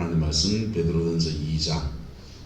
하나님 말씀 베드로전서 2장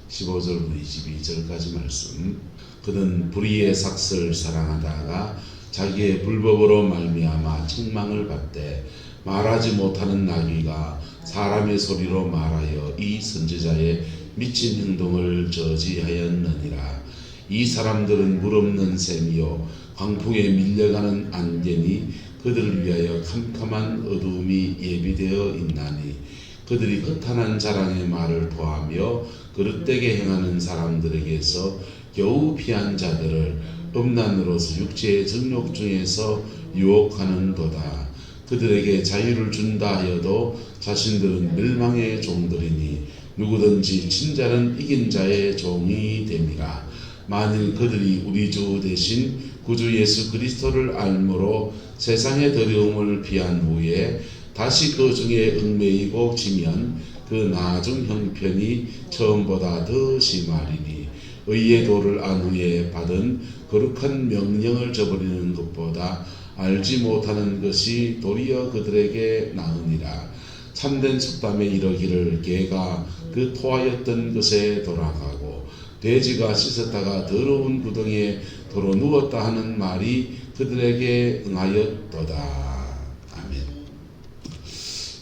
15절부터 22절까지 말씀. 그는 불의의 삭슬 사랑하다가 자기의 불법으로 말미암아 책망을 받되 말하지 못하는 나귀가 사람의 소리로 말하여 이 선지자의 미친 행동을 저지하였느니라. 이 사람들은 물 없는 샘이요 광풍에 밀려가는 안개니 그들을 위하여 캄캄한 어두움이 예비되어 있나니 그들이 허탄한 자랑의 말을 토하며 그릇되게 행하는 사람들에게서 겨우 피한 자들을 음란으로서 육체의 정욕 중에서 유혹하는도다. 그들에게 자유를 준다 하여도 자신들은 멸망의 종들이니 누구든지 친자는 이긴 자의 종이 됨이라. 만일 그들이 우리 주 대신 구주 예수 그리스도를 알므로 세상의 더러움을 피한 후에 다시 그 중에 얽매이고 지면 그 나중 형편이 처음보다 더 심하리니 의의 도를 안 후에 받은 거룩한 명령을 저버리는 것보다 알지 못하는 것이 도리어 그들에게 나으니라. 참된 속담에 이르기를 개가 그 토하였던 것에 돌아가고 돼지가 씻었다가 더러운 구덩이에 도로 누웠다 하는 말이 그들에게 응하였도다. 아멘.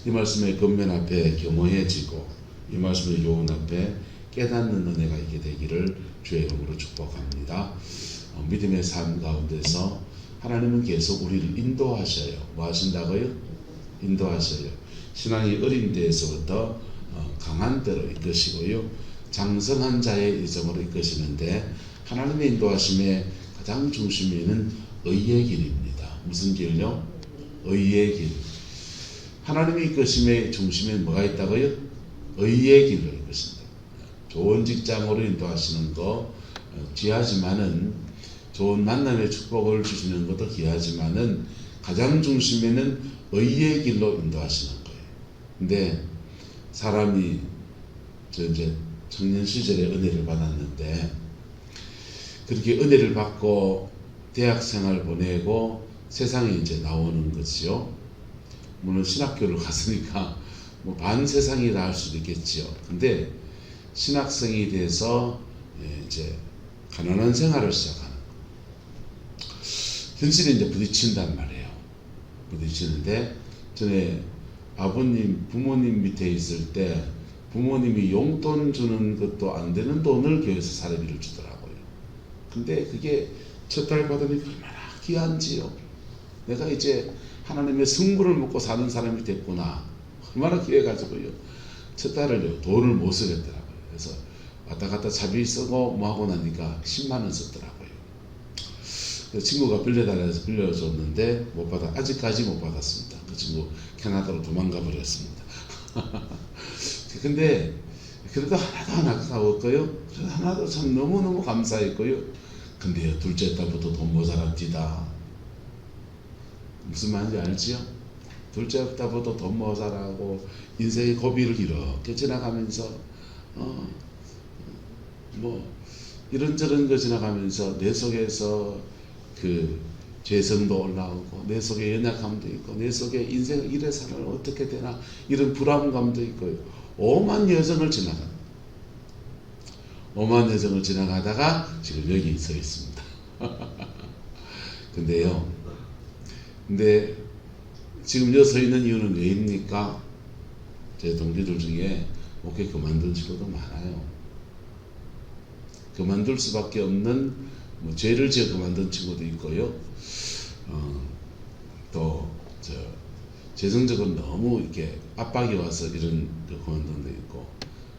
이 말씀의 겉면 앞에 겸허해지고 이 말씀의 교훈 앞에 깨닫는 은혜가 있게 되기를 주의 이름으로 축복합니다. 믿음의 삶 가운데서 하나님은 계속 우리를 인도하셔요. 뭐 하신다고요? 인도하셔요. 신앙이 어린 때에서부터 강한 대로 이끄시고요. 장성한 자의 일정으로 이끄시는데 하나님의 인도하심의 가장 중심에는 의의 길입니다. 무슨 길요? 의의 길. 하나님의 이끄심의 중심에 뭐가 있다고요? 의의 길로 이끄신다. 좋은 직장으로 인도하시는 거 귀하지만은 좋은 만남의 축복을 주시는 것도 귀하지만은 가장 중심에는 의의 길로 인도하시는 거예요. 근데 사람이 이제 청년 시절에 은혜를 받았는데 그렇게 은혜를 받고 대학생활 보내고 세상에 이제 나오는 것이요. 물론 신학교를 갔으니까 뭐 반 세상이라 할 수도 있겠지요. 근데 신학생이 돼서 이제 가난한 생활을 시작하는 거. 현실에 이제 부딪힌단 말이에요. 부딪히는데 전에 아버님, 부모님 밑에 있을 때 부모님이 용돈 주는 것도 안 되는 돈을 교회에서 사례비를 주더라고요. 근데 그게 첫 달 받으니 얼마나 귀한지요. 내가 이제 하나님의 성부를 먹고 사는 사람이 됐구나. 얼마나 귀해가지고요. 첫 달을요, 돈을 못 쓰겠더라고요. 그래서 왔다 갔다 차비 쓰고 뭐 하고 나니까 10만 원 썼더라고요. 그래서 친구가 빌려달라 해서 빌려줬는데 못 받아, 아직까지 못 받았습니다. 그 친구 캐나다로 도망가 버렸습니다. 근데 그래도 하나도 안 아까웠고요. 그래도 하나도 참 너무너무 감사했고요. 근데요, 둘째 딸부터 돈 모자랍디다. 무슨 말인지 알지요? 둘째 딸부터 돈 모자라고 인생의 고비를 이렇게 지나가면서 뭐 이런저런 거 지나가면서 내 속에서 그 죄성도 올라오고 내 속에 연약함도 있고 내 속에 인생을 이래 살면 어떻게 되나 이런 불안감도 있고요. 오만 여정을 지나가다가 지금 여기 서 있습니다. 근데 지금 여기 서 있는 이유는 왜입니까? 제 동기들 중에 목회 그만둔 친구도 많아요. 그만둘 수밖에 없는 뭐 죄를 지어 그만둔 친구도 있고요. 또 재정적으로 너무 이렇게 압박이 와서 이런 그만둔 데 있고,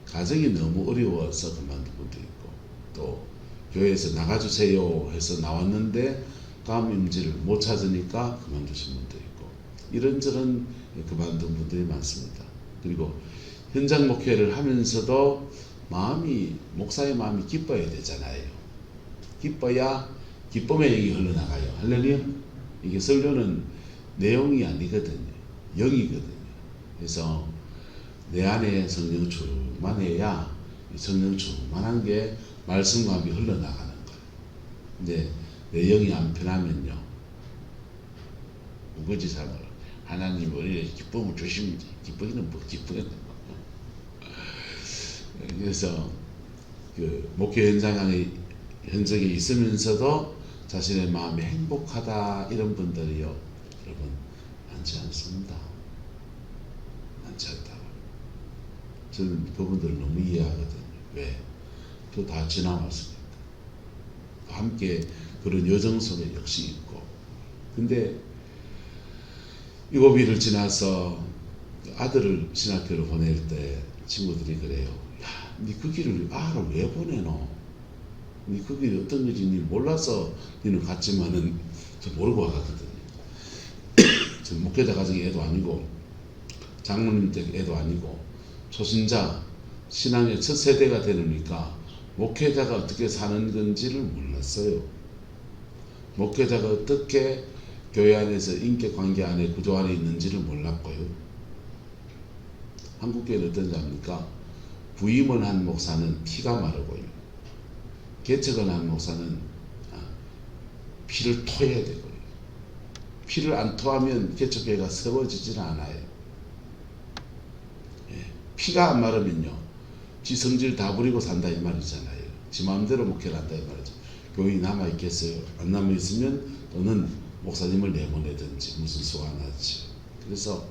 가정이 너무 어려워서 그만둔 분도 있고, 또 교회에서 나가주세요 해서 나왔는데 감임지를 못 찾으니까 그만두신 분도 있고, 이런저런 그만둔 분들이 많습니다. 그리고 현장 목회를 하면서도 목사의 마음이 기뻐야 되잖아요. 기뻐야 기쁨의 영이 흘러나가요. 할렐루야. 이게 설교는 내용이 아니거든요. 영이거든요. 그래서 내 안에 성령 충만해야 성령 충만한 게 말씀감이 흘러나가는 거예요. 근데 내 영이 안 편하면요, 우거지 삶을 하나님 우리에게 기쁨을 주십니다. 기쁘기는 뭐 기쁘겠네. 그래서 그 목회 현장에 있으면서도 자신의 마음이 행복하다 이런 분들이요, 여러분 많지 않습니다. 많지 않다고. 저는 그분들을 너무 이해하거든요. 왜? 또 다 지나왔으니까. 함께 그런 여정 속에 역시 있고. 근데 7일을 지나서 아들을 신학교로 보낼 때 친구들이 그래요. 야, 니 그 길을 아를 왜 보내노? 니 그 길이 어떤 길인지 니 몰라서 니는 갔지만은 저 모르고 와갔거든요. 저 목회자 가정의 애도 아니고 장로님 댁 애도 아니고 초신자 신앙의 첫 세대가 되니까 목회자가 어떻게 사는 건지를 몰랐어요. 목회자가 어떻게 교회 안에서 인격관계 안에 구조 안에 있는지를 몰랐고요. 한국교회는 어떤지 압니까? 부임을 한 목사는 피가 마르고요. 개척을 한 목사는 피를 토해야 되고요. 피를 안 토하면 개척교회가 세워지질 않아요. 예, 피가 안 마르면요, 지 성질 다 부리고 산다 이 말이잖아요. 지 마음대로 목회를 한다 이 말이죠. 교인이 남아있겠어요? 안 남아있으면 또는 목사님을 내보내든지 무슨 수가 나지. 그래서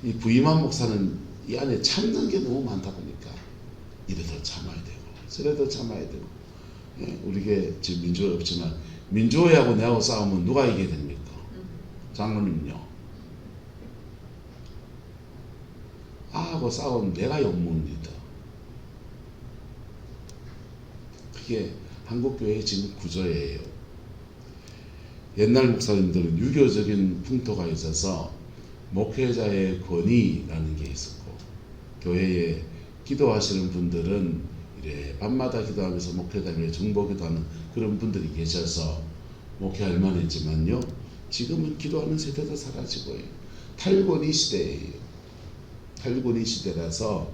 이 부임한 목사는 이 안에 참는 게 너무 많다 보니까 이래도 참아야 되고 저래도 참아야 되고. 예, 우리게 지금 민주화 없지만 민주화하고 내하고 싸우면 누가 이기게 됩니까? 장로님요. 아하고 싸우면 내가 욕먹습니다. 그게 한국교회의 지금 구조예요. 옛날 목사님들은 유교적인 풍토가 있어서 목회자의 권위라는 게 있었고, 교회에 기도하시는 분들은 이래 밤마다 기도하면서 목회자를 정보기도하는 그런 분들이 계셔서 목회할 만했지만요, 지금은 기도하는 세대도 사라지고요. 탈권위 시대예요. 탈권위 시대라서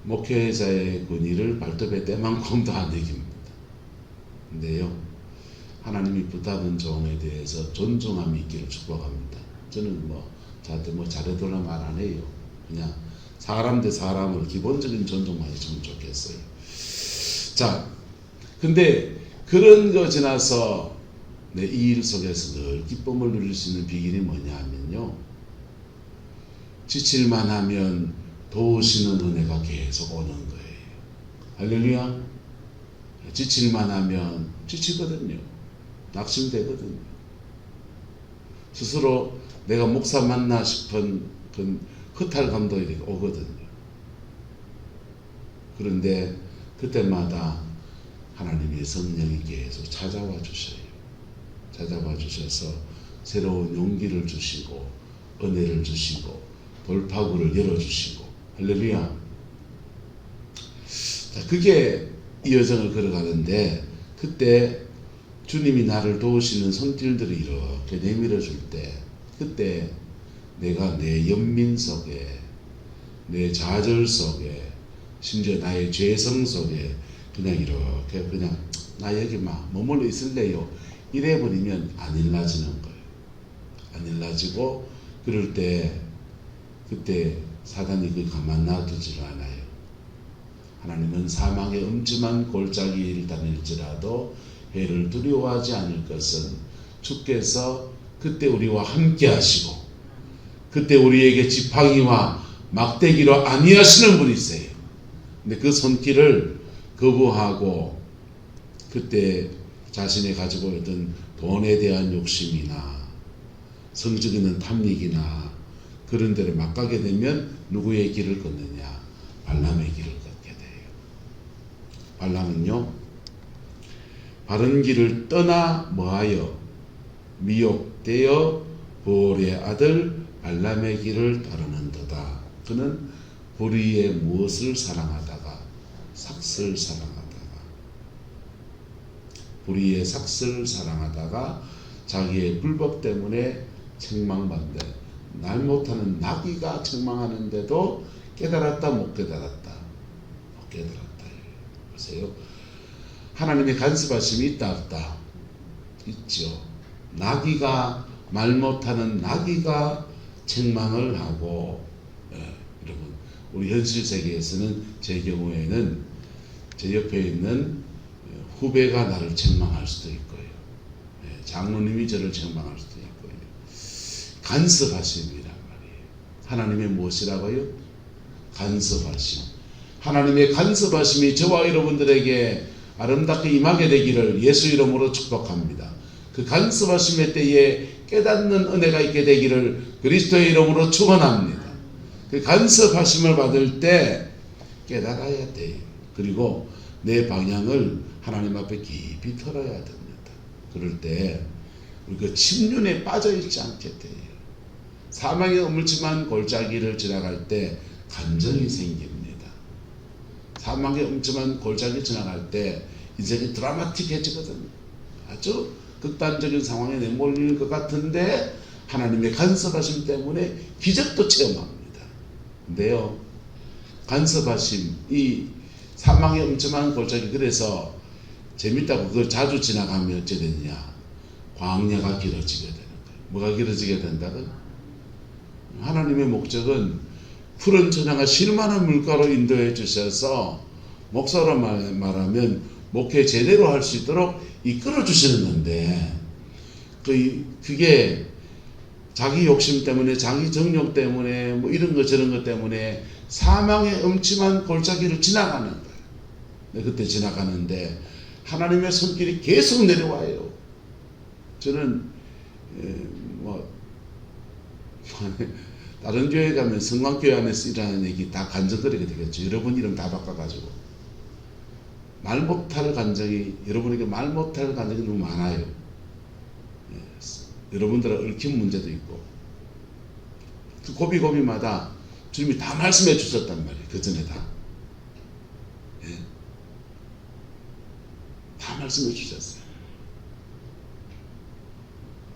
목회자의 권위를 발톱에 때만큼도 안 이깁니다. 근데요, 하나님이 부탁한 종에 대해서 존중함이 있기를 축복합니다. 저는 저한테 잘해달라 말 안 해요. 그냥 사람 대 사람을 기본적인 존중만 해주면 좋겠어요. 자, 근데 그런 거 지나서 내 이 일 속에서 늘 기쁨을 누릴 수 있는 비결이 뭐냐 하면요, 지칠만 하면 도우시는 은혜가 계속 오는 거예요. 할렐루야. 지칠만 하면 지치거든요. 낙심되거든요. 스스로 내가 목사 맞나 싶은 그 허탈감도 이렇게 오거든요. 그런데 그때마다 하나님의 성령이 계속 찾아와 주셔요. 찾아와 주셔서 새로운 용기를 주시고 은혜를 주시고 돌파구를 열어주시고. 할렐루야. 자, 그게 이 여정을 걸어가는데, 그때 주님이 나를 도우시는 손길들을 이렇게 내밀어 줄 때, 그때 내가 내 연민 속에, 내 좌절 속에, 심지어 나의 죄성 속에 그냥 이렇게 그냥 나 여기 머물러 있을래요 이래버리면 안 일어나지는 거예요. 안 일어나지고, 그럴 때 그때 사단이 그 가만 놔두질 않아요. 하나님은 사망의 엄침한 골짜기를 다닐지라도 해를 두려워하지 않을 것은 주께서 그때 우리와 함께 하시고 그때 우리에게 지팡이와 막대기로 안위하시는 분이세요. 근데 그 손길을 거부하고 그때 자신이 가지고 있던 돈에 대한 욕심이나 성적 있는 탐닉이나 그런 데를 막 가게 되면 누구의 길을 걷느냐? 발람의 길을 걷게 돼요. 발람은요, 바른 길을 떠나 뭐하여 미혹되어 보올의 아들 발람의 길을 따르는도다. 그는 불의의 무엇을 사랑하다가 삭슬 사랑하다가 불의의 삭슬 사랑하다가 자기의 불법 때문에 책망받는데, 날 못하는 나귀가 책망하는데도 깨달았다 못 깨달았다? 못 깨달았다. 보세요. 하나님의 간섭하심이 있다 없다? 있죠. 나귀가 말 못하는 나귀가 책망을 하고, 여러분 우리 현실 세계에서는 제 경우에는 제 옆에 있는 후배가 나를 책망할 수도 있고요. 장로님이 저를 책망할 수도 있고요. 간섭하심이란 말이에요. 하나님의 무엇이라고요? 간섭하심. 하나님의 간섭하심이 저와 여러분들에게 아름답게 임하게 되기를 예수 이름으로 축복합니다. 그 간섭하심의 때에 깨닫는 은혜가 있게 되기를 그리스도의 이름으로 축원합니다. 그 간섭하심을 받을 때 깨달아야 돼요. 그리고 내 방향을 하나님 앞에 깊이 털어야 됩니다. 그럴 때 우리가 침륜에 빠져있지 않게 돼요. 사망의 음침한 골짜기를 지나갈 때 감정이 생깁니다. 사망의 음침한 골짜기 지나갈 때 인생이 드라마틱해지거든요. 아주 극단적인 상황에 내몰릴 것 같은데 하나님의 간섭하심 때문에 기적도 체험합니다. 근데요, 간섭하심, 이 사망의 음침한 골짜기, 그래서 재밌다고 그걸 자주 지나가면 어찌 되느냐? 광야가 길어지게 되는 거예요. 뭐가 길어지게 된다고요? 하나님의 목적은 푸른 천양과 실만한 물가로 인도해 주셔서 목사로 말하면 목회 제대로 할 수 있도록 이끌어 주시는 건데, 그게 자기 욕심 때문에, 자기 정욕 때문에, 뭐 이런 것 저런 것 때문에 사망의 음침한 골짜기를 지나가는 거예요. 그때 지나가는데 하나님의 손길이 계속 내려와요. 저는 다른 교회 가면 성광교회 안에서 일하는 얘기 다 간증거리게 되겠죠. 여러분 이름 다 바꿔가지고 말 못할 간증이, 여러분에게 말 못할 간증이 너무 많아요. 여러분들은 얽힌 문제도 있고, 그 고비고비마다 주님이 다 말씀해 주셨단 말이에요. 그 전에 다. 다 말씀해 주셨어요.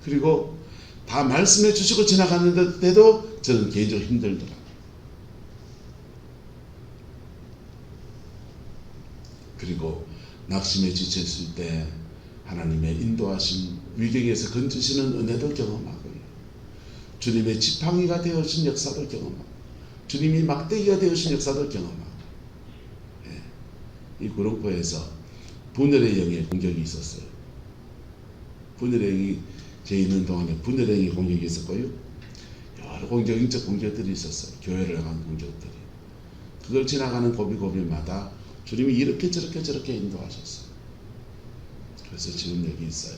그리고 다 말씀해 주시고 지나갔는데도 저는 개인적으로 힘들더라고요. 그리고 낙심에 지쳤을 때 하나님의 인도하심, 위경에서 건지시는 은혜도 경험하고요. 주님의 지팡이가 되어준 역사도 경험하고, 주님이 막대기가 되어준 역사도 경험하고, 이 구룡포에서 분열의 영의 공격이 있었어요. 분열의 영이 제 있는 동안에 분열의 영의 공격이 있었고요. 여러 공격적 공격들이 있었어요. 교회를 향한 공격들이. 그걸 지나가는 고비고비마다 주님이 이렇게 저렇게 인도하셨어요. 그래서 지금 여기 있어요.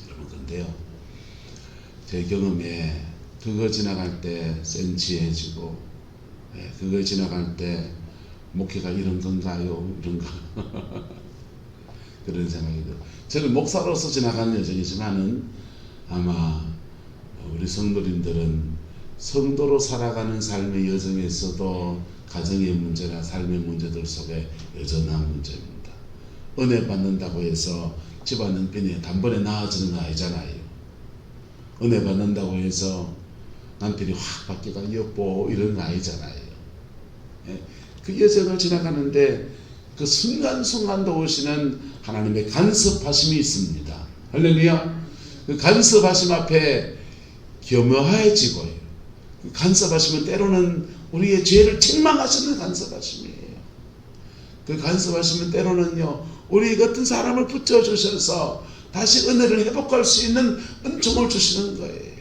여러분, 근데요, 제 경험에 그거 지나갈 때 센치해지고, 그거 지나갈 때 목회가 이런 건가요? 이런가? 그런 생각이 들어요. 저는 목사로서 지나가는 여정이지만은 아마 우리 성도님들은 성도로 살아가는 삶의 여정에서도 가정의 문제나 삶의 문제들 속에 여전한 문제입니다. 은혜 받는다고 해서 집안은 그냥 단번에 나아지는 거 아니잖아요. 은혜 받는다고 해서 남편이 확 바뀌가 여보 이런 거 아니잖아요. 그 여정을 지나가는데 그 순간순간도 오시는 하나님의 간섭하심이 있습니다. 할렐루야. 그 간섭하심 앞에 겸허해지고요. 그 간섭하심은 때로는 우리의 죄를 책망하시는 간섭하심이에요. 그 간섭하심은 때로는요, 우리 같은 사람을 붙여주셔서 다시 은혜를 회복할 수 있는 은총을 주시는 거예요.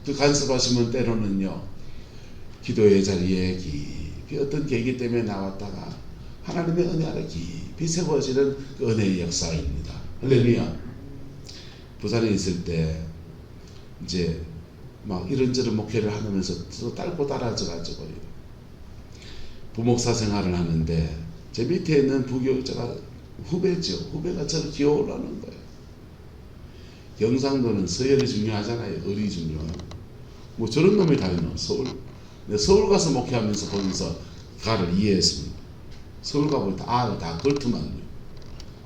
그 간섭하심은 때로는요, 기도의 자리에 깊이 어떤 계기 때문에 나왔다가 하나님의 은혜 아래 깊이 세워지는 그 은혜의 역사입니다. 할렐루야. 부산에 있을 때 이제 막 이런저런 목회를 하면서 또 딸고 딸아져가지고 부목사 생활을 하는데 제 밑에 있는 부교육자가 후배죠. 후배가 저를 기어오라는 거예요. 경상도는 서열이 중요하잖아요. 을이 중요해요. 뭐 저런 놈이 다 있노. 서울 가서 목회하면서 보면서 가를 이해했습니다. 서울 가보니까 다 걸투만요.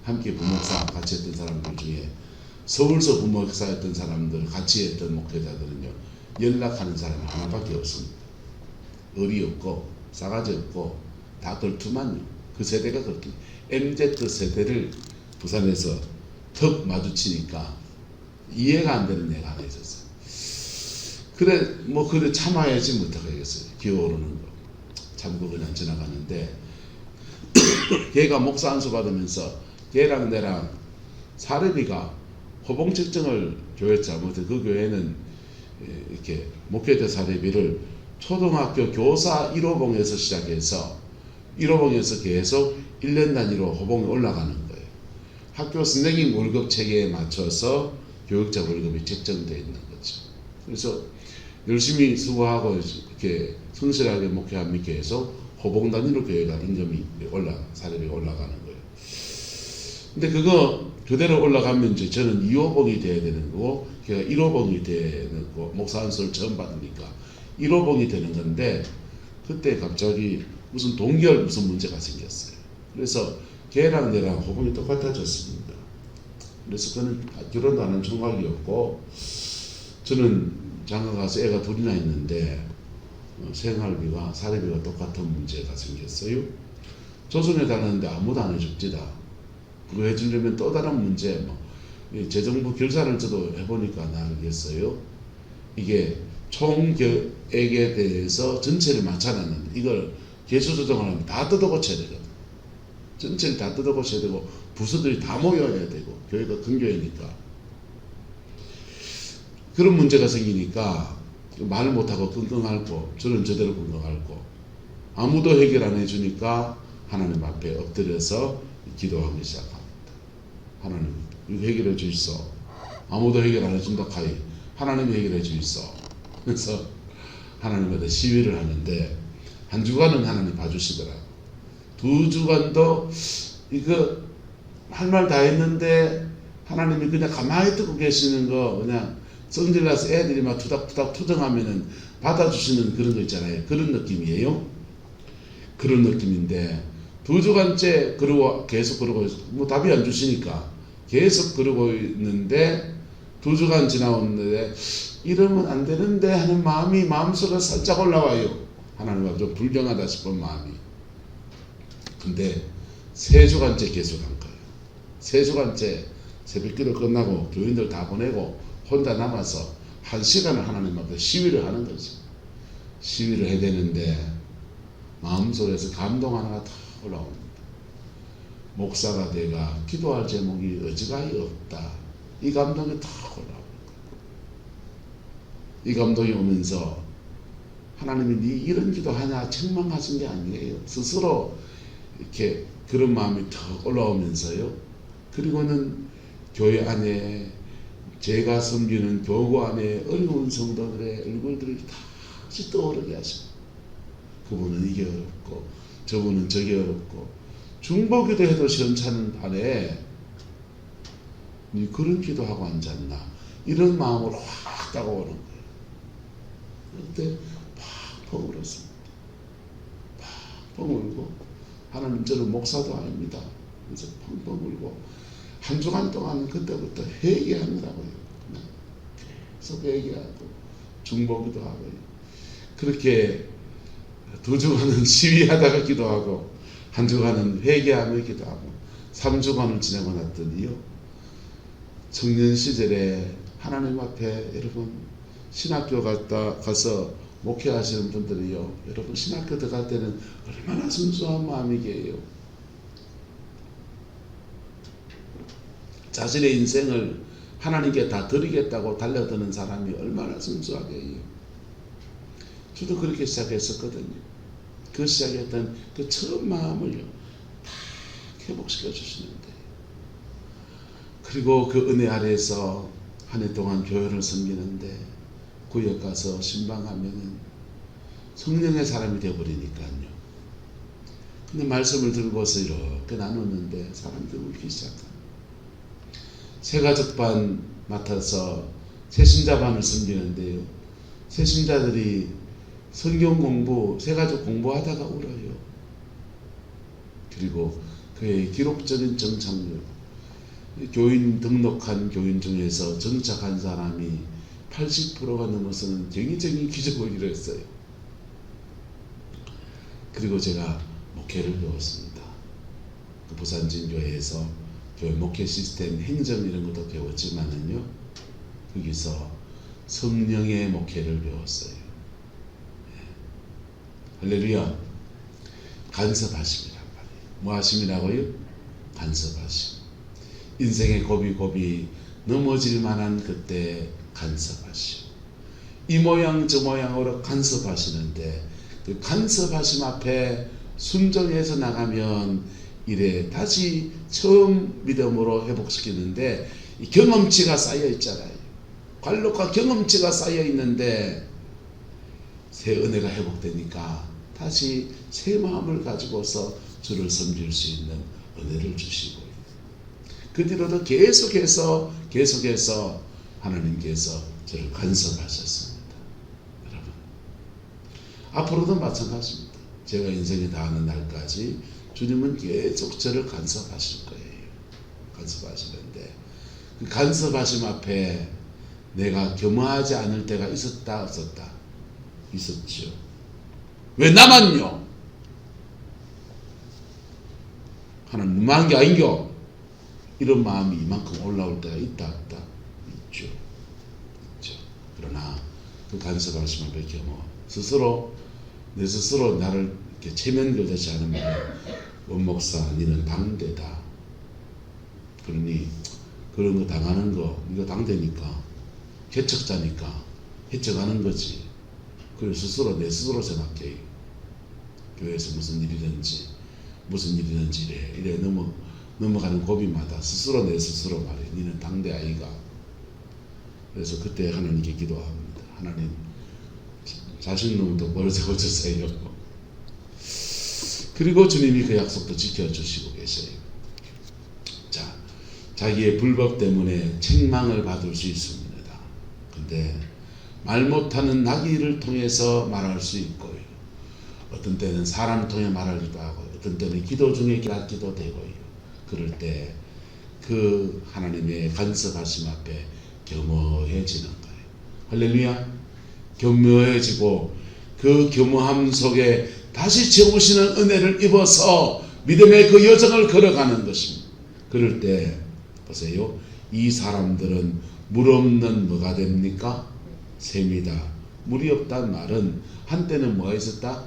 함께 부목사 같이 했던 사람들 중에 서울서 부목사였던 사람들 같이 했던 목회자들은요, 연락하는 사람이 하나밖에 없습니다. 을이 없고 싸가지 없고 다 걸투만요. 그 세대가 걸투. MZ세대를 부산에서 턱 마주치니까 이해가 안 되는 얘가 하나 있었어요. 그래 참아야지 못하겠어요. 기어오르는 거. 참고 그냥 지나가는데 걔가 목사 안수 받으면서 걔랑 내랑 사례비가 호봉 책정을 교회에 아무튼 그 교회는 이렇게 목회자 사례비를 초등학교 교사 1호봉에서 시작해서 1호봉에서 계속 1년 단위로 호봉이 올라가는 거예요. 학교 선생님 월급 체계에 맞춰서 교육자 월급이 책정되어 있는 거죠. 그래서 열심히 수고하고 이렇게 성실하게 목회하면 계속 호봉 단위로 교회가 임금이 사례비가 올라가는 거예요. 근데 그거 그대로 올라가면 이제 저는 2호봉이 돼야 되는 거고 걔가 1호봉이 되는 거, 목사 안수를 처음 받으니까 1호봉이 되는 건데 그때 갑자기 무슨 동결 무슨 문제가 생겼어요. 그래서 걔랑 내랑 호봉이 똑같아졌습니다. 그래서 그는 결혼도 하는 총각이었고 저는 장가 가서 애가 둘이나 있는데 생활비가 사례비가 똑같은 문제가 생겼어요. 조선에 다녔는데 아무도 안 해줍디다. 그거 해주려면 또 다른 문제 재정부 결산을 저도 해보니까 알겠어요. 이게 총계획에 대해서 전체를 맞춰놨는데 이걸 개수 조정을 하면 다 뜯어고쳐야 되거든. 전체를 다 뜯어고쳐야 되고 부서들이 다 모여야 되고 교회가 큰 교회니까 그런 문제가 생기니까 말 못하고 끙끙 앓고 저는 저대로 끙끙 앓고 아무도 해결 안 해주니까 하나님 앞에 엎드려서 기도하기 시작합니다. 하나님 이거 해결해 주시소. 아무도 해결 안 해준다 카이 하나님이 해결해 주시소. 그래서 하나님한테 시위를 하는데 한 주간은 하나님 봐주시더라고. 두 주간도 이거 할 말 다 했는데 하나님이 그냥 가만히 듣고 계시는 거 그냥 성질나서 애들이 막 투닥투닥 투정하면은 받아주시는 그런 거 있잖아요. 그런 느낌이에요. 그런 느낌인데 두 주간째 그러고 계속 그러고 뭐 답이 안 주시니까 계속 그러고 있는데 두 주간 지나왔는데 이러면 안 되는데 하는 마음이 마음속에 살짝 올라와요. 하나님과 좀 불경하다 싶은 마음이. 근데 세 주간째 계속한 거예요. 세 주간째 새벽기도 끝나고 교인들 다 보내고 혼자 남아서 한 시간을 하나님 앞에 시위를 하는 거죠. 시위를 해야 되는데 마음속에서 감동 하나가 탁 올라옵니다. 목사가 내가 기도할 제목이 어지간히 없다. 이 감동이 탁 올라옵니다. 이 감동이 오면서 하나님이 네 이런 기도하냐 책망하신 게 아니에요. 스스로 이렇게 그런 마음이 탁 올라오면서요. 그리고는 교회 안에 제가 섬기는 교구 안에 어려운 성도들의 얼굴들을 다시 떠오르게 하시고 그분은 이게 어렵고 저분은 저게 어렵고 중보기도 해도 시원찮은 반에 니 그런 기도하고 앉았나 이런 마음으로 확 다가오는 거예요. 그때 팍 울었습니다. 팍 울고 하나님 저는 목사도 아닙니다. 그래서 펑펑 울고 한 주간 동안 그때부터 회개하느라고요. 계속 회개하고 중보기도 하고요. 그렇게 두 주간은 시위하다가 기도하고 한 주간은 회개하며 기도하고 3주간을 지내고 났더니요. 청년 시절에 하나님 앞에 여러분 신학교 가서 목회하시는 분들이요. 여러분 신학교 들어갈 때는 얼마나 순수한 마음이게요. 자신의 인생을 하나님께 다 드리겠다고 달려드는 사람이 얼마나 순수하게 해요. 저도 그렇게 시작했었거든요. 그 시작했던 그 처음 마음을요. 다 회복시켜 주시는데 그리고 그 은혜 아래에서 한 해 동안 교회를 섬기는데 구역 가서 신방하면은 성령의 사람이 되어버리니까요. 근데 말씀을 들고서 이렇게 나누는데 사람들이 울기 시작합니다. 새가족반 맡아서 새신자반을 섬기는데요. 새신자들이 성경 공부, 새가족 공부하다가 울어요. 그리고 그의 기록적인 정착률, 교인 등록한 교인 중에서 정착한 사람이 80%가 넘어서는 경이적인 기적을 이뤘어요. 그리고 제가 목회를 배웠습니다. 그 부산진교회에서 교회 목회 시스템, 행정 이런 것도 배웠지만은요, 거기서 성령의 목회를 배웠어요. 할렐루야. 간섭하심이란 말이에요. 뭐 하심이라고요? 간섭하심. 인생의 고비고비 넘어질 만한 그때 간섭하심. 이 모양 저 모양으로 간섭하시는데 그 간섭하심 앞에 순종해서 나가면 이래 다시 처음 믿음으로 회복시키는데 이 경험치가 쌓여 있잖아요. 관록과 경험치가 쌓여 있는데 새 은혜가 회복되니까 다시 새 마음을 가지고서 주를 섬길 수 있는 은혜를 주시고 그 뒤로도 계속해서 하나님께서 저를 간섭하셨습니다. 여러분 앞으로도 마찬가지입니다. 제가 인생이 다하는 날까지 주님은 계속 저를 간섭하실 거예요. 간섭하시는데 그 간섭하심 앞에 내가 겸허하지 않을 때가 있었다 없었다? 있었죠. 왜 나만요? 하나님 너무한 게 아닌겨? 이런 마음이 이만큼 올라올 때가 있다 없다? 있죠. 그러나 그 간섭하심 앞에 겸허 내 스스로 나를 이렇게 체면 교대치 않으면 원목사 니는 당대다. 그러니 그런 거 당하는 거 네가 당대니까 개척자니까 해쳐가는 거지. 그걸 내 스스로 생각해. 교회에서 무슨 일이든지 이래 넘어가는 고비마다 내 스스로 말해. 니는 당대 아이가. 그래서 그때 하나님께 기도합니다. 하나님 자식놈 똑바로 세워주세요. 그리고 주님이 그 약속도 지켜주시고 계세요. 자, 자기의 불법 때문에 책망을 받을 수 있습니다. 근데 말 못하는 나귀를 통해서 말할 수 있고요. 어떤 때는 사람을 통해 말하기도 하고 어떤 때는 기도 중에 기도 되고요. 그럴 때 그 하나님의 간섭하심 앞에 겸허해지는 거예요. 할렐루야. 겸허해지고 그 겸허함 속에 다시 채우시는 은혜를 입어서 믿음의 그 여정을 걸어가는 것입니다. 그럴 때 보세요. 이 사람들은 물 없는 뭐가 됩니까? 샘이다. 물이 없다는 말은 한때는 뭐가 있었다?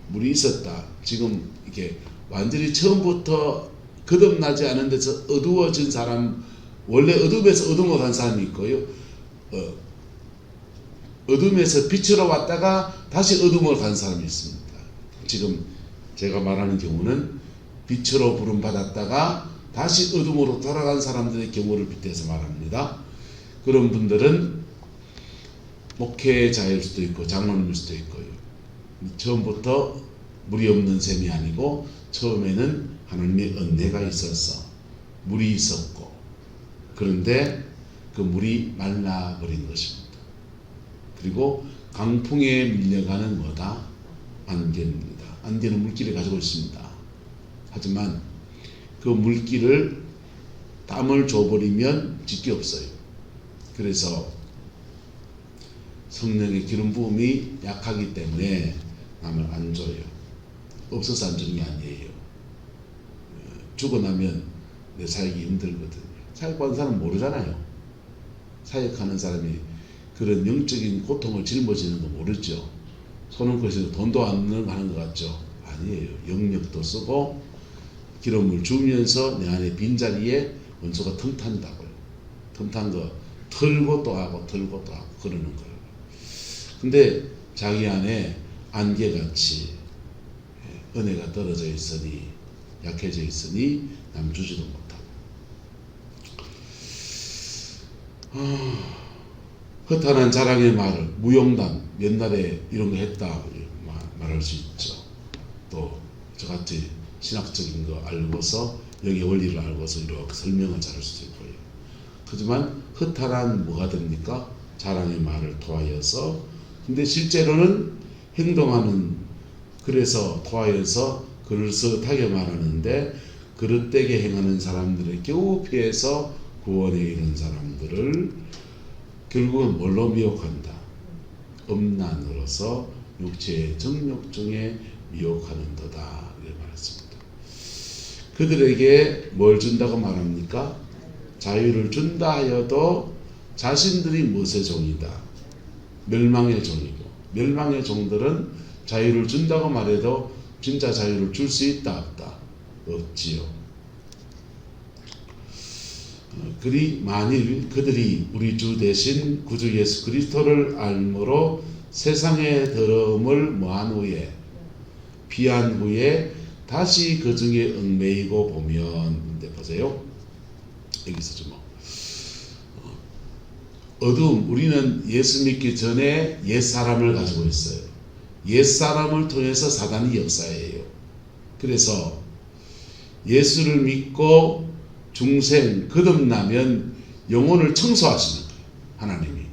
물이 있었다. 지금 이렇게 완전히 처음부터 거듭나지 않은 데서 어두워진 사람, 원래 어둠에서 어둠으로 간 사람이 있고요. 어둠에서 빛으로 왔다가 다시 어둠으로 간 사람이 있습니다. 지금 제가 말하는 경우는 빛으로 부름 받았다가 다시 어둠으로 돌아간 사람들의 경우를 빗대서 말합니다. 그런 분들은 목회자일 수도 있고 장로님일 수도 있고요. 처음부터 물이 없는 셈이 아니고 처음에는 하나님의 은혜가 있어서 물이 있었고 그런데 그 물이 말라버린 것입니다. 그리고 강풍에 밀려가는 뭐다? 안개입니다. 안개는 물기를 가지고 있습니다. 하지만 그 물기를 땀을 줘버리면 짓게 없어요. 그래서 성령의 기름 부음이 약하기 때문에 남을 안 줘요. 없어서 안 주는 게 아니에요. 죽고 나면 내 살기 힘들거든요. 사역하는 사람은 모르잖아요. 사역하는 사람이 그런 영적인 고통을 짊어지는 거 모르죠. 손은 것이 돈도 안 하는 것 같죠. 아니에요. 영력도 쓰고 기름을 주면서 내 안에 빈자리에 원수가 틈탄다고요. 틈탄 거 털고 또 하고 그러는 거예요. 근데 자기 안에 안개같이 은혜가 떨어져 있으니 약해져 있으니 남 주지도 못하고 허탄한 자랑의 말을 무용담 옛날에 이런 거 했다 말할 수 있죠. 또 저같이 신학적인 거 알고서 여기 원리를 알고서 이렇게 설명을 잘할 수도 있고요. 하지만 허탄한 뭐가 됩니까? 자랑의 말을 토하여서 근데 실제로는 행동하는 그래서 토하여서 그릇되게 말하는데 그릇되게 행하는 사람들을 겨우 피해서 구원에 이른 사람들을 결국은 뭘로 미혹한다? 음란으로서 육체의 정욕 중에 미혹하는 도다 이렇게 말했습니다. 그들에게 뭘 준다고 말합니까? 자유를 준다 하여도 자신들이 무엇의 종이다? 멸망의 종이고 멸망의 종들은 자유를 준다고 말해도 진짜 자유를 줄 수 있다 없다? 없지요. 그리 만일 그들이 우리 주 대신 구주 예수 그리스도를 알므로 세상의 더러움을 뭐한 후에 피한 후에 다시 그 중에 얽매이고 보면, 근데 보세요. 여기서 좀 어두움, 우리는 예수 믿기 전에 옛 사람을 가지고 있어요. 옛 사람을 통해서 사단이 역사해요. 그래서 예수를 믿고 중생 거듭나면 영혼을 청소하시는 거예요. 하나님이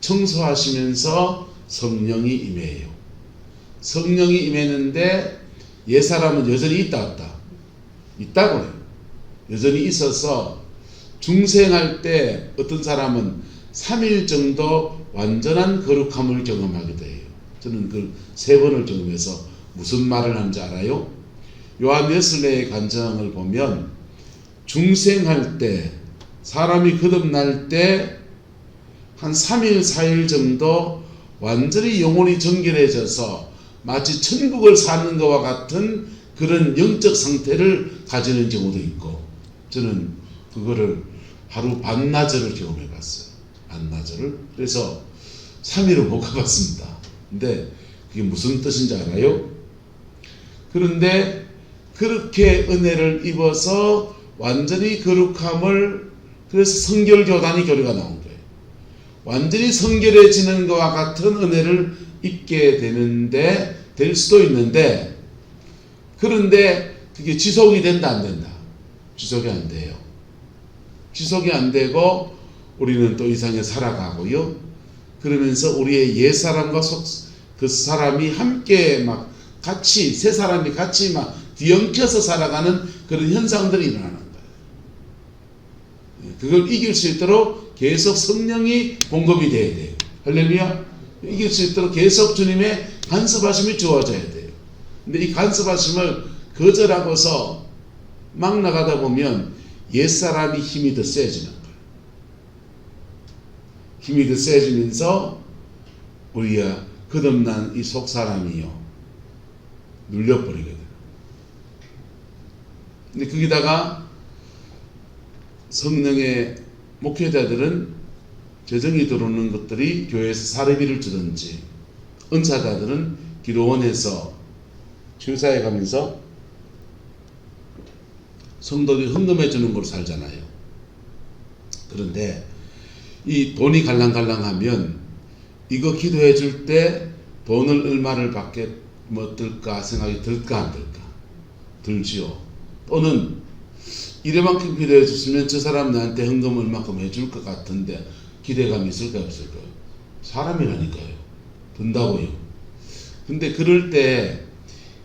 청소하시면서 성령이 임해요. 성령이 임했는데 옛 사람은 여전히 있다 없다? 있다고 해요. 여전히 있어서 중생할 때 어떤 사람은 3일 정도 완전한 거룩함을 경험하게 돼요. 저는 그 3번을 경험해서 무슨 말을 하는지 알아요? 요한 웨슬레의 간증을 보면 중생할 때, 사람이 거듭날 때 한 3일 4일 정도 완전히 영혼이 정결해져서 마치 천국을 사는 것과 같은 그런 영적 상태를 가지는 경우도 있고, 저는 그거를 하루 반나절을 경험해 봤어요. 반나절을. 그래서 3일은 못 가봤습니다. 근데 그게 무슨 뜻인지 알아요? 그런데 그렇게 은혜를 입어서 완전히 거룩함을, 그래서 성결교단이 교리가 나온 거예요. 완전히 성결해지는 것과 같은 은혜를 입게 되는데, 될 수도 있는데, 그런데 그게 지속이 된다 안 된다? 지속이 안 돼요. 지속이 안 되고 우리는 또 이 세상에 살아가고요. 그러면서 우리의 옛 사람과 그 사람이 함께 막 같이, 세 사람이 같이 막 뒤엉켜서 살아가는 그런 현상들이 일어나는 거예요. 그걸 이길 수 있도록 계속 성령이 공급이 돼야 돼요. 할렐루야. 이길 수 있도록 계속 주님의 간섭하심이 주어져야 돼요. 근데 이 간섭하심을 거절하고서 막 나가다 보면 옛사람이 힘이 더 세지는 거예요. 힘이 더 세지면서 우리가 거듭난 이 속사람이요 눌려버리거든. 근데 거기다가 성령의 목회자들은 재정이 들어오는 것들이 교회에서 사례비를 주든지, 은사자들은 기도원에서 주사에 가면서 성도들이 헌금해 주는 걸로 살잖아요. 그런데 이 돈이 갈랑갈랑하면 이거 기도해 줄 때 돈을 얼마를 받게 뭐 들까 생각이 들까 안 들까? 들지요. 또는 이래만큼 기도해 줬으면 저 사람 나한테 헌금 얼마큼 해줄 것 같은데 기대감이 있을까 없을까요? 사람이라니까요. 든다고요. 근데 그럴 때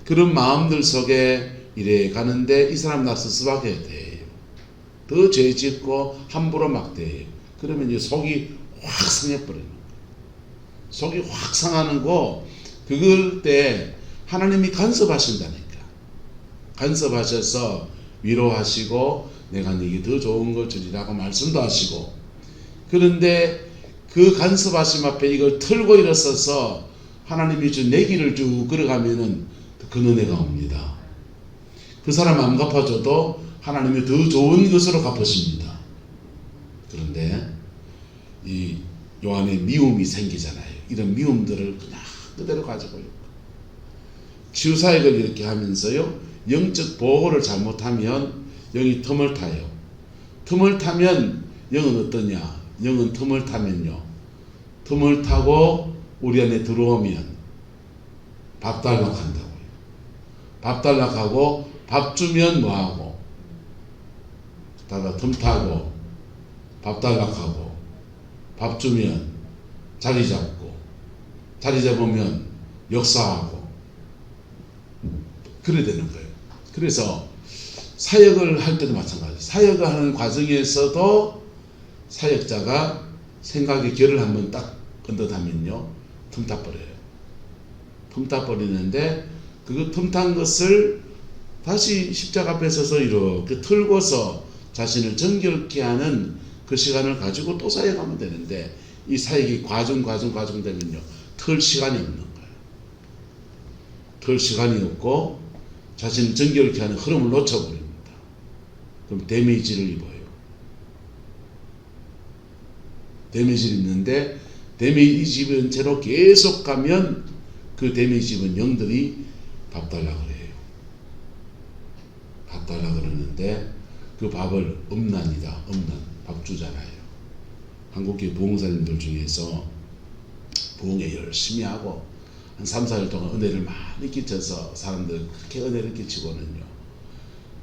그런 마음들 속에 이래 가는데 이 사람 나서 수박해야 돼요. 더 죄 짓고 함부로 막 돼요. 그러면 이제 속이 확 상해버리는 거예요. 속이 확 상하는 거, 그럴 때 하나님이 간섭하신다니까. 간섭하셔서 위로하시고 내가 네게 더 좋은 걸 주리라고 말씀도 하시고, 그런데 그 간섭하심 앞에 이걸 털고 일어서서 하나님이 준 내 길을 쭉 걸어가면은 그 은혜가 옵니다. 그 사람 안 갚아줘도 하나님이 더 좋은 것으로 갚으십니다. 그런데 이 요한의 미움이 생기잖아요. 이런 미움들을 그냥 그대로 가지고 있고, 치유사역을 이렇게 하면서요, 영적 보호를 잘못하면 영이 틈을 타요. 틈을 타면 영은 어떠냐? 영은 틈을 타면요, 틈을 타고 우리 안에 들어오면 밥 달라고 한다고요. 밥 달라고 하고 밥 주면 뭐하고? 다가 틈 타고 밥 달라고 하고 밥 주면 자리 잡고, 자리 잡으면 역사하고, 그래야 되는 거예요. 그래서 사역을 할 때도 마찬가지. 사역을 하는 과정에서도 사역자가 생각의 결을 한번 딱 건너다면요, 틈타버려요. 틈타버리는데 그 틈탄 것을 다시 십자가 앞에 서서 이렇게 털고서 자신을 정결케 하는 그 시간을 가지고 또 사역하면 되는데, 이 사역이 과정 되면요, 털 시간이 없는 거예요. 털 시간이 없고 자신을 정결케 하는 흐름을 놓쳐버립니다. 그럼 데미지를 입어요. 데미지를 입는데 데미지 입은 채로 계속 가면 그 데미지 입은 영들이 밥 달라 그래요. 밥 달라 그러는데 그 밥을 음란이다. 음란. 밥 주잖아요. 한국계 부흥사님들 중에서 부흥에 열심히 하고 한 3, 4일 동안 은혜를 많이 끼쳐서 사람들 그렇게 은혜를 끼치고는요.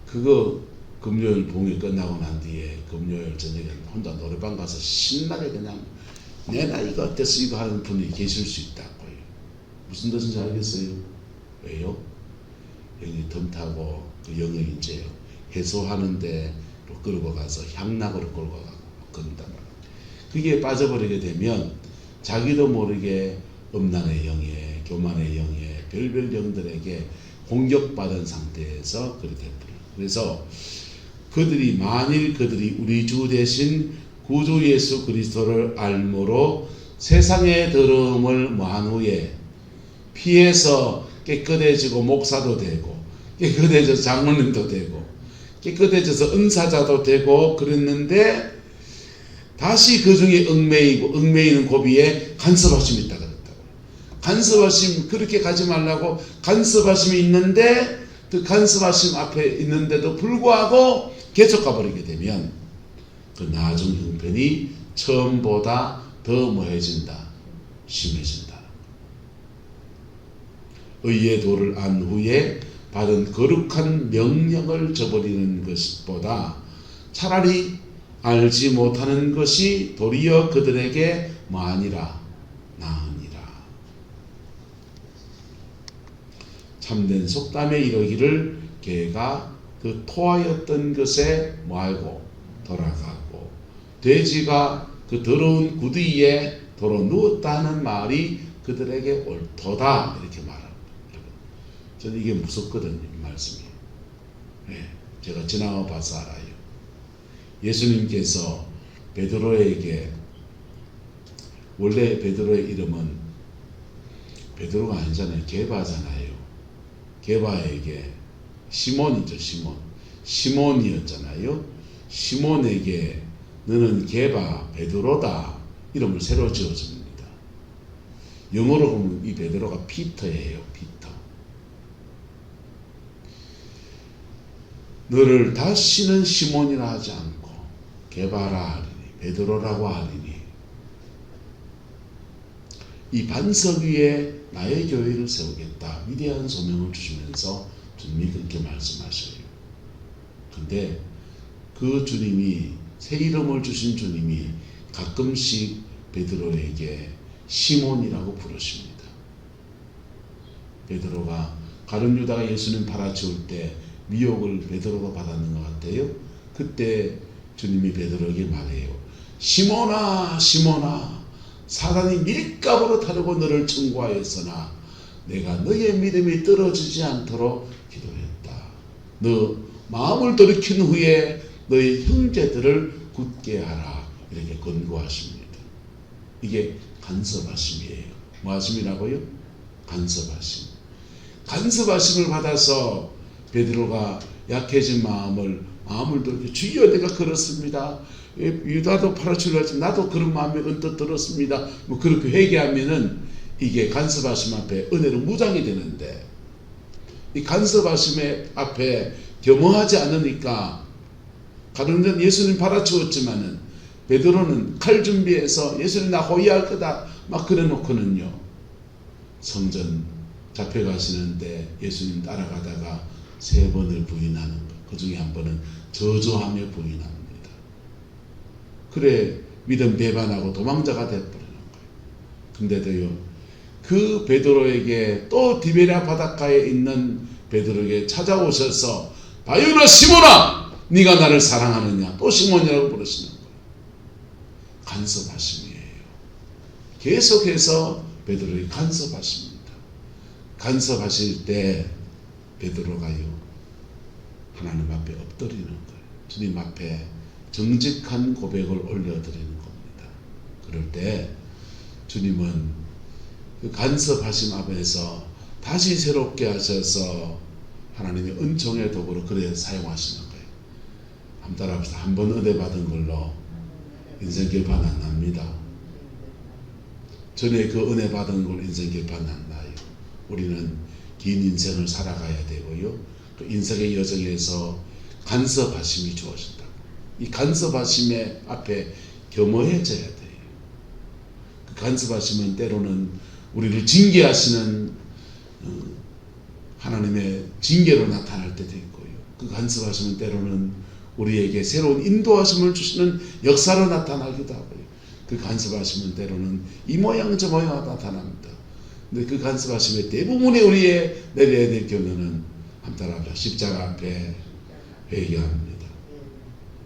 그거 금요일 부흥이 끝나고 난 뒤에 금요일 저녁에 혼자 노래방 가서 신나게 그냥 내 나이가 어때서 이거 하는 분이 계실 수 있다고요. 무슨 뜻인지 알겠어요? 왜요? 여기 덤타고 그 영을 이제 해소하는데 끌고 가서 향락으로 끌고 가고 그런단 말이에요. 그게 빠져버리게 되면 자기도 모르게 음란의 영에 교만의 영에 별별 영들에게 공격받은 상태에서 그렇게 돼버려요. 그래서 그들이 만일 그들이 우리 주 대신 구주 예수 그리스도를 알므로 세상의 더러움을 모한 후에 피해서 깨끗해지고 목사도 되고 깨끗해져서 장로님도 되고 깨끗해져서 은사자도 되고 그랬는데 다시 그 중에 얽매이는 고비에 간섭하심이 있다 그랬다고. 간섭하심 그렇게 가지 말라고 간섭하심이 있는데 그 간섭하심 앞에 있는데도 불구하고 계속 가버리게 되면 그 나중 형편이 처음보다 더 뭐해진다. 심해진다. 의의 도를 안 후에 받은 거룩한 명령을 저버리는 것보다 차라리 알지 못하는 것이 도리어 그들에게 뭐하니라 나으니라. 참된 속담에 이르기를 개가 그 토하였던 것에 뭐하고 돌아가고 돼지가 그 더러운 구두위에 도로 누웠다는 말이 그들에게 옳도다 이렇게 말합니다. 저는 이게 무섭거든요. 이 말씀이. 네, 제가 지나가 봐서 알아요. 예수님께서 베드로에게 원래 베드로의 이름은 베드로가 아니잖아요. 게바잖아요. 게바에게 시몬이죠. 시몬이었잖아요. 시몬에게 너는 게바 베드로다 이름을 새로 지어줍니다. 영어로 보면 이 베드로가 피터예요. 피터. 너를 다시는 시몬이라 하지 않고 게바라 하리니 베드로라고 하리니 이 반석 위에 나의 교회를 세우겠다 위대한 소명을 주시면서 주님이 그렇게 말씀하셔요. 근데 그 주님이 새 이름을 주신 주님이 가끔씩 베드로에게 시몬이라고 부르십니다. 베드로가 가룟 유다가 예수님 팔아치울 때 미혹을 베드로가 받았는 것 같아요. 그때 주님이 베드로에게 말해요. 시몬아 시몬아 사단이 밀가부로 타려고 너를 청구하였으나 내가 너의 믿음이 떨어지지 않도록 기도했다. 너 마음을 돌이킨 후에 너의 형제들을 굳게 하라. 이렇게 권고하십니다. 이게 간섭하심이에요. 뭐 하심이라고요? 간섭하심. 간섭하심을 받아서 베드로가 약해진 마음을 돌이켜 주여 내가 그렇습니다. 유다도 팔아치우려 했지만 나도 그런 마음이 언뜻 들었습니다. 뭐 그렇게 회개하면은 이게 간섭하심 앞에 은혜로 무장이 되는데 이 간섭하심의 앞에 겸허하지 않으니까 가룟유다는 예수님 팔아치웠지만은 베드로는 칼 준비해서 예수님 나 호위할 거다 막 그래 놓고는요 성전 잡혀가시는데 예수님 따라가다가 3번을 부인하는 것. 그 중에 한 번은 저주하며 부인합니다. 그래 믿음 배반하고 도망자가 되어버리는 거예요. 근데도요 그 베드로에게 또 디베랴 바닷가에 있는 베드로에게 찾아오셔서 바요나 시몬아 네가 나를 사랑하느냐 또 시몬이라고 부르시는 거예요. 간섭하심이에요. 계속해서 베드로에게 간섭하십니다. 간섭하실 때 베드로가요 하나님 앞에 엎드리는 거예요. 주님 앞에 정직한 고백을 올려드리는 겁니다. 그럴 때 주님은 그 간섭하심 앞에서 다시 새롭게 하셔서 하나님의 은총의 도구로 그래 사용하시는 거예요. 한번 따라합시다. 한 번 은혜 받은 걸로 인생 결판 안 납니다. 전에 그 은혜 받은 걸로 인생 결판 안 나요. 우리는 긴 인생을 살아가야 되고요. 그 인생의 여정에서 간섭하심이 주어진다. 이 간섭하심의 앞에 겸허해져야 돼요. 그 간섭하심은 때로는 우리를 징계하시는 하나님의 징계로 나타날 때도 있고요. 그 간섭하심은 때로는 우리에게 새로운 인도하심을 주시는 역사로 나타나기도 하고요. 그 간섭하심은 때로는 이 모양 저 모양 나타납니다. 근데 그 간섭하심의 대부분이 우리의 내려야 될 경우는 한따라 십자가 앞에 회개합니다.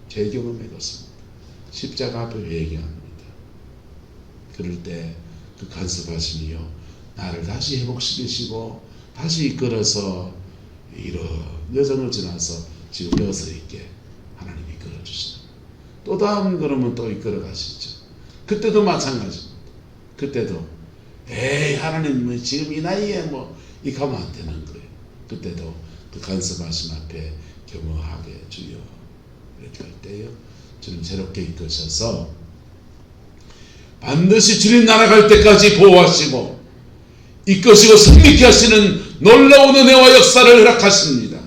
제 경험에 그렇습니다. 십자가 앞에 회개합니다. 그럴 때 그 간섭하심이요, 나를 다시 회복시키시고 다시 이끌어서 이런 여정을 지나서 지금 여기서 있게 하나님이 이끌어주시는, 또 다음 걸음은 또 이끌어 가시죠. 그때도 마찬가지입니다. 그때도 에이 하나님 지금 이 나이에 뭐 이 가면 안 되는 거예요. 그때도 그 간섭하심 앞에 겸허하게 주여 이렇게 할 때요, 주님 새롭게 이끄셔서 반드시 주님 나라 갈 때까지 보호하시고 이끄시고 승리케 하시는 놀라운 은혜와 역사를 허락하십니다.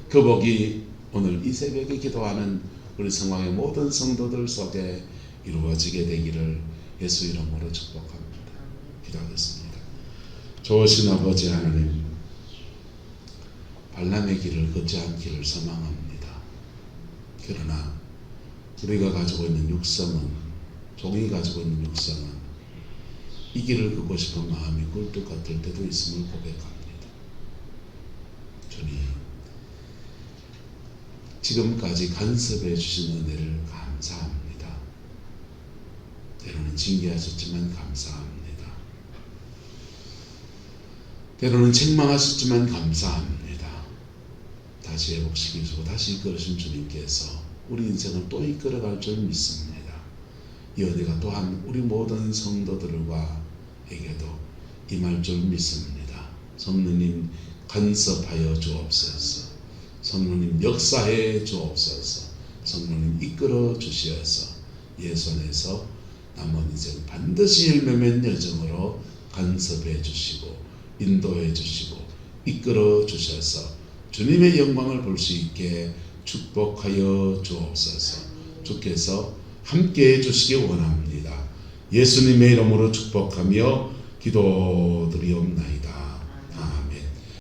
그 복이 오늘 이 새벽에 기도하는 우리 성황의 모든 성도들 속에 이루어지게 되기를 예수 이름으로 축복합니다. 기도하겠습니다. 좋으신 아버지 하나님, 발람의 길을 걷지 않기를 소망합니다. 그러나 우리가 가지고 있는 육성은, 종이 가지고 있는 육성은 이 길을 걷고 싶은 마음이 굴뚝 같을 때도 있음을 고백합니다. 주님, 지금까지 간섭해 주신 은혜를 감사합니다. 때로는 징계하셨지만 감사합니다. 때로는 책망하셨지만 감사합니다. 다시 회복시키시고 다시 이끌으신 주님께서 우리 인생을 또 이끌어갈 줄 믿습니다. 이 은혜가 또한 우리 모든 성도들에게도 임할 줄 믿습니다. 성령님 간섭하여 주옵소서. 성령님 역사해 주옵소서. 성령님 이끌어 주시어서 예수 안에서 남은 인생 반드시 열매맺는 여정으로 간섭해 주시고 인도해 주시고 이끌어 주셔서 주님의 영광을 볼 수 있게 축복하여 주옵소서. 주께서 함께해 주시기 원합니다. 예수님의 이름으로 축복하며 기도드리옵나이다.